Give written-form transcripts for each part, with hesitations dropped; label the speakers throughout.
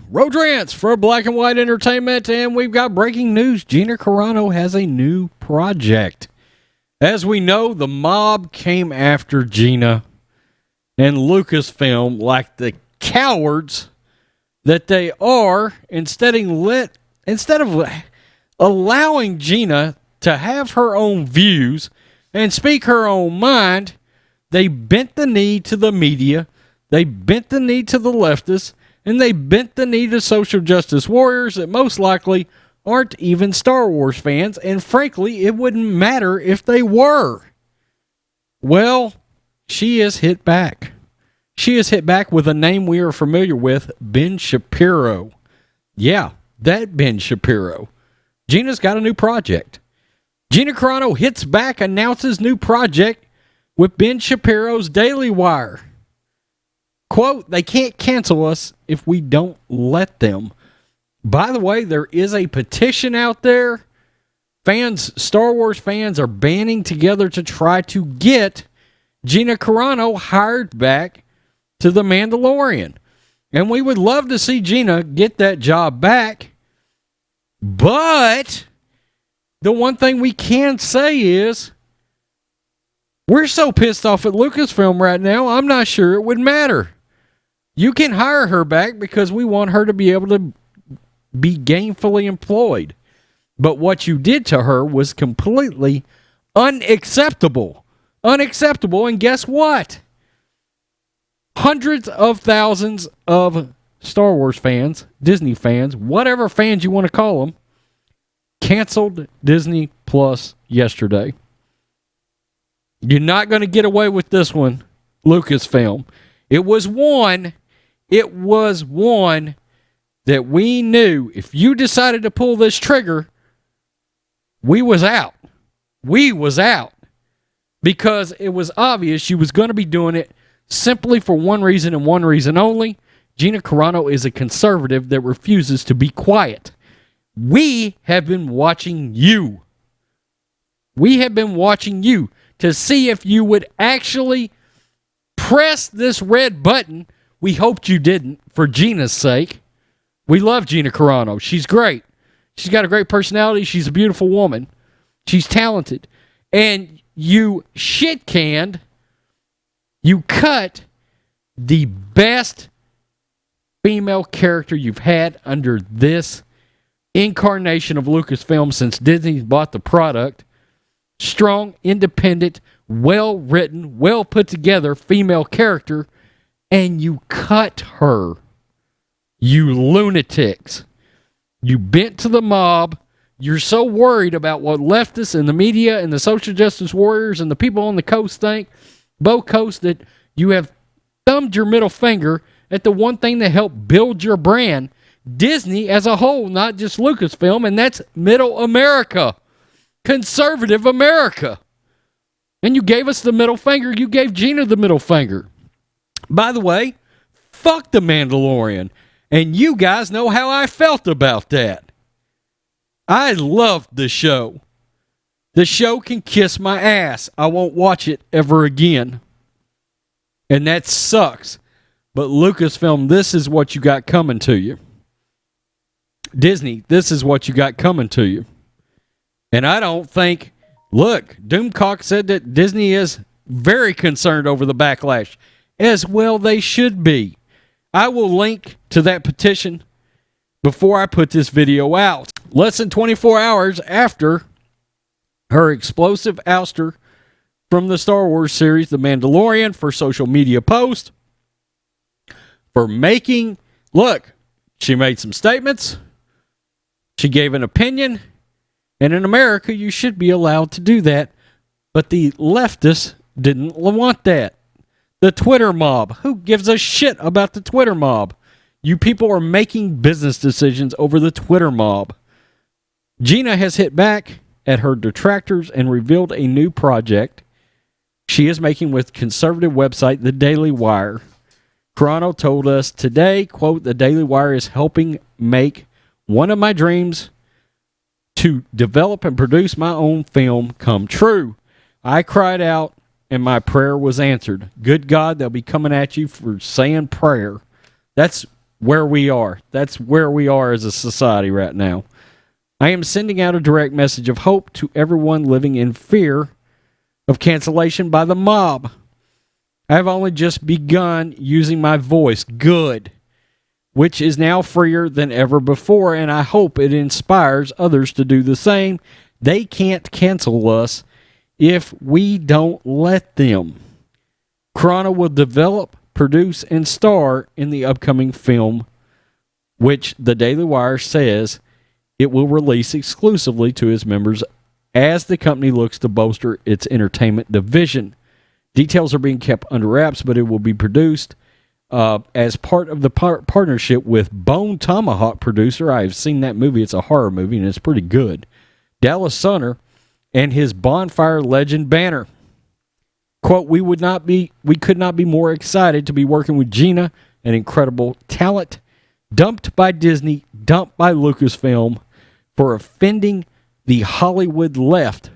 Speaker 1: Road Rants for Black and White Entertainment, and we've got breaking news. GINA CARANO has a new project. As we know, the mob came after GINA and Lucasfilm like the cowards that they are. Instead of allowing GINA to have her own views and speak her own mind, they bent the knee to the media, they bent the knee to the leftists, and they bent the knee to social justice warriors that most likely aren't even Star Wars fans, and frankly, it wouldn't matter if they were. Well, she is hit back. She is hit back with a name we are familiar with, Ben Shapiro. Yeah, that Ben Shapiro. GINA's got a new project. GINA CARANO hits back, announces new project with Ben Shapiro's Daily Wire. Quote, they can't cancel us if we don't let them. By the way, there is a petition out there. Star Wars fans are banding together to try to get GINA CARANO hired back to The Mandalorian. And we would love to see GINA get that job back. But the one thing we can say is we're so pissed off at Lucasfilm right now, I'm not sure it would matter. You can hire her back because we want her to be able to be gainfully employed. But what you did to her was completely unacceptable. Unacceptable. And guess what? Hundreds of thousands of Star Wars fans, Disney fans, whatever fans you want to call them, canceled Disney Plus yesterday. You're not going to get away with this one, Lucasfilm. It was one that we knew if you decided to pull this trigger, we was out. We was out. Because it was obvious you was going to be doing it simply for one reason and one reason only. GINA CARANO is a conservative that refuses to be quiet. We have been watching you. We have been watching you to see if you would actually press this red button. We hoped you didn't, for GINA's sake. We love GINA CARANO. She's great. She's got a great personality. She's a beautiful woman. She's talented. And you shit-canned, you cut the best female character you've had under this incarnation of Lucasfilm since Disney bought the product. Strong, independent, well-written, well-put-together female character, and you cut her. You lunatics. You bent to the mob. You're so worried about what leftists and the media and the social justice warriors and the people on the coast think, both coasts, that you have thumbed your middle finger at the one thing that helped build your brand, Disney as a whole, not just Lucasfilm, and that's middle America, conservative America. And you gave us the middle finger. You gave GINA the middle finger. By the way, fuck The Mandalorian. And you guys know how I felt about that. I loved the show. The show can kiss my ass. I won't watch it ever again. And that sucks. But Lucasfilm, this is what you got coming to you. Disney, this is what you got coming to you. And I don't think... Look, Doomcock said that Disney is very concerned over the backlash. As well they should be. I will link to that petition before I put this video out. Less than 24 hours after her explosive ouster from the Star Wars series, The Mandalorian, for social media post, for making... Look, she made some statements. She gave an opinion. And in America, you should be allowed to do that. But the leftists didn't want that. The Twitter mob. Who gives a shit about the Twitter mob? You people are making business decisions over the Twitter mob. GINA has hit back at her detractors and revealed a new project she is making with conservative website The Daily Wire. CARANO told us today, quote, the Daily Wire is helping make one of my dreams to develop and produce my own film come true. I cried out and my prayer was answered. Good God, they'll be coming at you for saying prayer. That's where we are. That's where we are as a society right now. I am sending out a direct message of hope to everyone living in fear of cancellation by the mob. I have only just begun using my voice, good, which is now freer than ever before, and I hope it inspires others to do the same. They can't cancel us if we don't let them. Carano will develop, produce, and star in the upcoming film, which the Daily Wire says it will release exclusively to its members as the company looks to bolster its entertainment division. Details are being kept under wraps, but it will be produced as part of the partnership with Bone Tomahawk producer. I've seen that movie. It's a horror movie, and it's pretty good. Dallas Sunner and his Bonfire Legend banner. Quote, we could not be more excited to be working with GINA, an incredible talent, dumped by Disney, dumped by Lucasfilm, for offending the Hollywood left.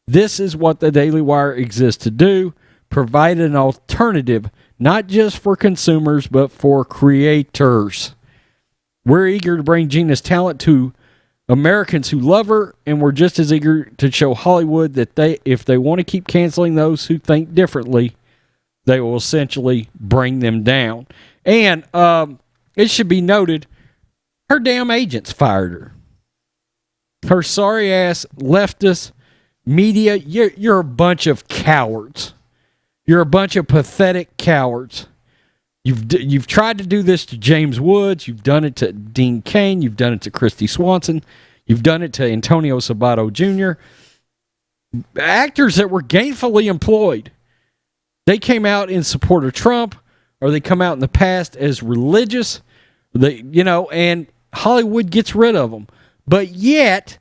Speaker 1: This is what the Daily Wire exists to do, provide an alternative, not just for consumers, but for creators. We're eager to bring GINA's talent to Americans who love her, and we're just as eager to show Hollywood that if they want to keep canceling those who think differently, they will essentially bring them down. And it should be noted, her damn agents fired her. Her sorry-ass leftist media, you're a bunch of cowards. You're a bunch of pathetic cowards. You've tried to do this to James Woods. You've done it to Dean Cain. You've done it to Christy Swanson. You've done it to Antonio Sabato Jr. Actors that were gainfully employed. They came out in support of Trump, or they come out in the past as religious. And Hollywood gets rid of them. But yet,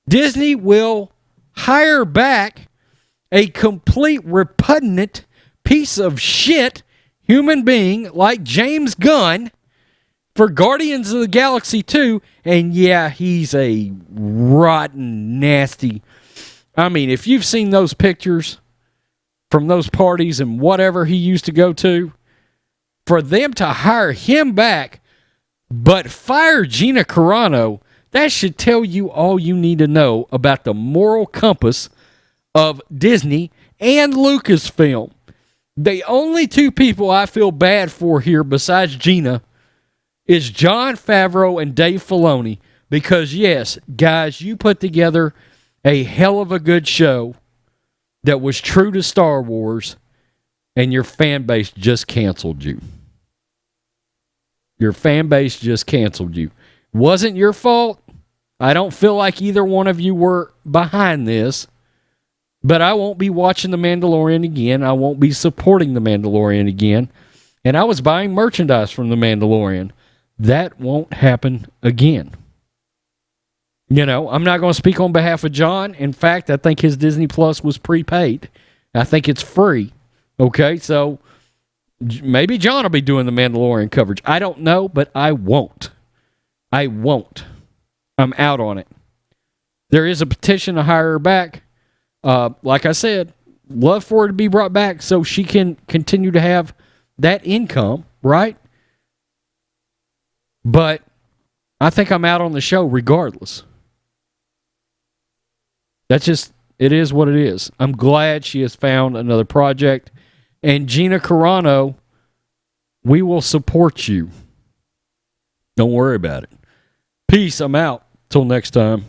Speaker 1: Disney will hire back a complete repugnant piece of shit human being like James Gunn for Guardians of the Galaxy 2, and yeah, he's a rotten, nasty. I mean, if you've seen those pictures from those parties and whatever he used to go to, for them to hire him back but fire GINA Carano, that should tell you all you need to know about the moral compass of Disney and Lucasfilm. The only two people I feel bad for here besides GINA is Jon Favreau and Dave Filoni. Because, yes, guys, you put together a hell of a good show that was true to Star Wars, and your fan base just canceled you. Your fan base just canceled you. Wasn't your fault. I don't feel like either one of you were behind this. But I won't be watching The Mandalorian again. I won't be supporting The Mandalorian again. And I was buying merchandise from The Mandalorian. That won't happen again. I'm not going to speak on behalf of John. In fact, I think his Disney Plus was prepaid. I think it's free. Okay, so maybe John will be doing The Mandalorian coverage. I don't know, but I won't. I'm out on it. There is a petition to hire her back. Like I said, love for her to be brought back so she can continue to have that income, right? But I think I'm out on the show regardless. It is what it is. I'm glad she has found another project. And GINA Carano, we will support you. Don't worry about it. Peace. I'm out. Till next time.